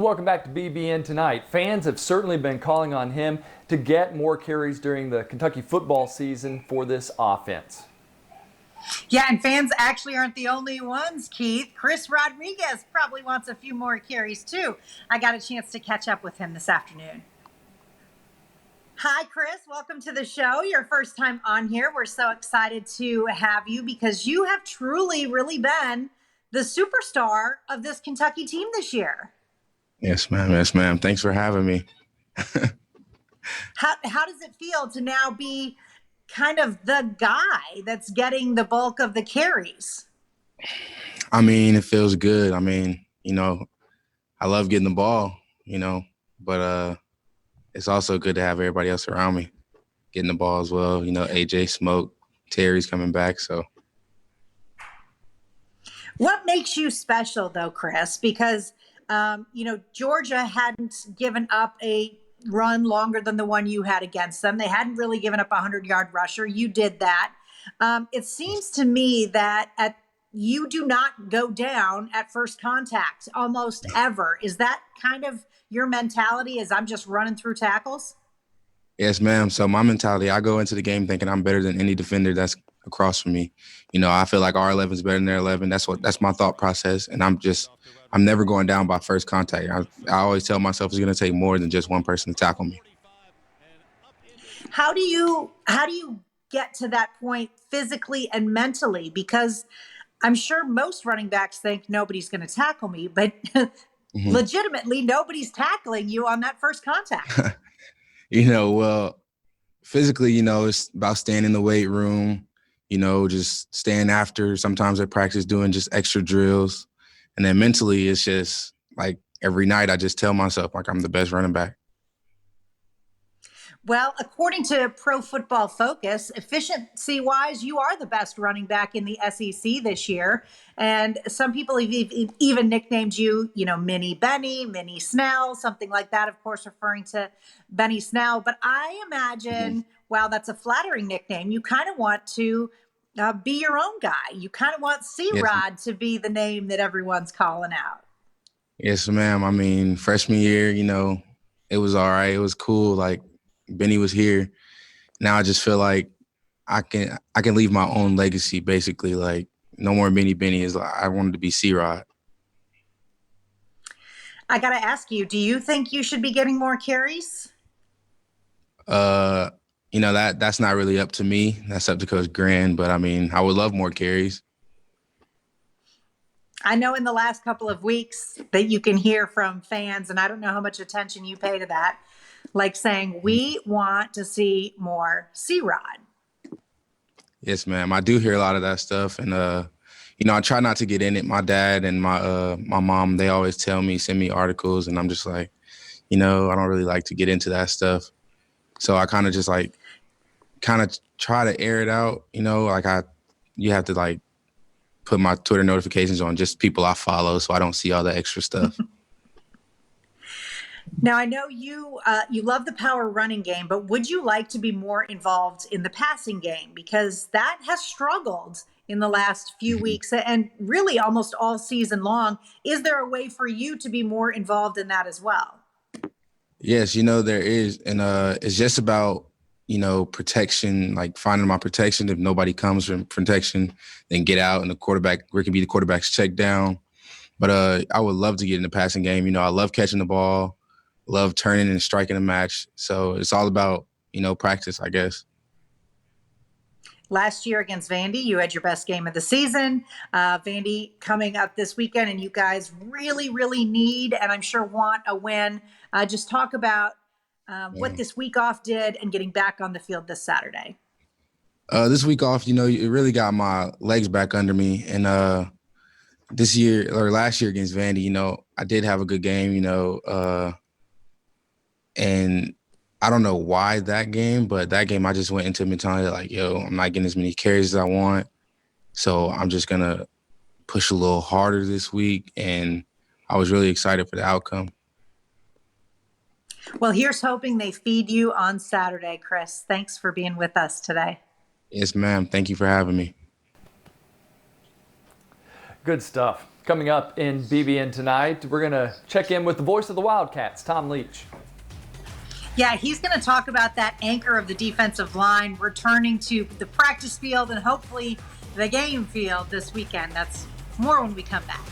Welcome back to BBN Tonight. Fans have certainly been calling on him to get more carries during the Kentucky football season for this offense. Yeah, and fans actually aren't the only ones, Keith. Chris Rodriguez probably wants a few more carries, too. I got a chance to catch up with him this afternoon. Hi, Chris. Welcome to the show. Your first time on here. We're so excited to have you because you have truly, really been the superstar of this Kentucky team this year. Yes, ma'am. Yes, ma'am. Thanks for having me. How does it feel to now be kind of the guy that's getting the bulk of the carries? I mean, it feels good. I mean, I love getting the ball, but it's also good to have everybody else around me getting the ball as well. AJ, Smoke, Terry's coming back, so. What makes you special, though, Chris? Because Georgia hadn't given up a run longer than the one you had against them. They hadn't really given up a 100-yard rusher. You did that. It seems to me that you do not go down at first contact almost ever. Is that kind of your mentality, is I'm just running through tackles? Yes, ma'am. So my mentality, I go into the game thinking I'm better than any defender that's across from me. I feel like our 11 is better than their 11. That's my thought process. And I'm never going down by first contact. I always tell myself it's going to take more than just one person to tackle me. How do you get to that point physically and mentally? Because I'm sure most running backs think nobody's going to tackle me, but legitimately nobody's tackling you on that first contact. Well, physically, it's about staying in the weight room, just staying after. Sometimes at practice doing just extra drills. And then mentally, it's just like every night I just tell myself like I'm the best running back. Well, according to Pro Football Focus, efficiency-wise, you are the best running back in the SEC this year. And some people have even nicknamed you, Mini Benny, Mini Snell, something like that, of course, referring to Benny Snell. But I imagine, while that's a flattering nickname, you kind of want to be your own guy. You kind of want C-Rod to be the name that everyone's calling out. Yes, ma'am. I mean, freshman year, it was all right. It was cool. Like, Benny was here. Now I just feel like I can leave my own legacy, basically. Like, no more Benny. I wanted to be C-Rod. I got to ask you, do you think you should be getting more carries? That's not really up to me. That's up to Coach Grand. But, I mean, I would love more carries. I know in the last couple of weeks that you can hear from fans, and I don't know how much attention you pay to that, like saying, we want to see more C-Rod. Yes, ma'am. I do hear a lot of that stuff. And, I try not to get in it. My dad and my mom, they always tell me, send me articles. And I'm just like, I don't really like to get into that stuff. So I kind of just try to air it out. You have to put my Twitter notifications on just people I follow so I don't see all the extra stuff. Now, I know you love the power running game, but would you like to be more involved in the passing game? Because that has struggled in the last few weeks and really almost all season long. Is there a way for you to be more involved in that as well? Yes, there is. And it's just about, protection, like finding my protection. If nobody comes from protection, then get out and we can be the quarterback's check down. But I would love to get in the passing game. I love catching the ball. Love turning and striking a match. So it's all about, practice, I guess. Last year against Vandy, you had your best game of the season. Vandy coming up this weekend, and you guys really, really need, and I'm sure want, a win. Just talk about what this week off did and getting back on the field this Saturday. This week off, it really got my legs back under me. And last year against Vandy, I did have a good game, and I don't know why that game, but that game I just went into mentality like, I'm not getting as many carries as I want. So I'm just going to push a little harder this week. And I was really excited for the outcome. Well, here's hoping they feed you on Saturday, Chris. Thanks for being with us today. Yes, ma'am. Thank you for having me. Good stuff. Coming up in BBN Tonight, we're going to check in with the voice of the Wildcats, Tom Leach. Yeah, he's going to talk about that anchor of the defensive line returning to the practice field and hopefully the game field this weekend. That's more when we come back.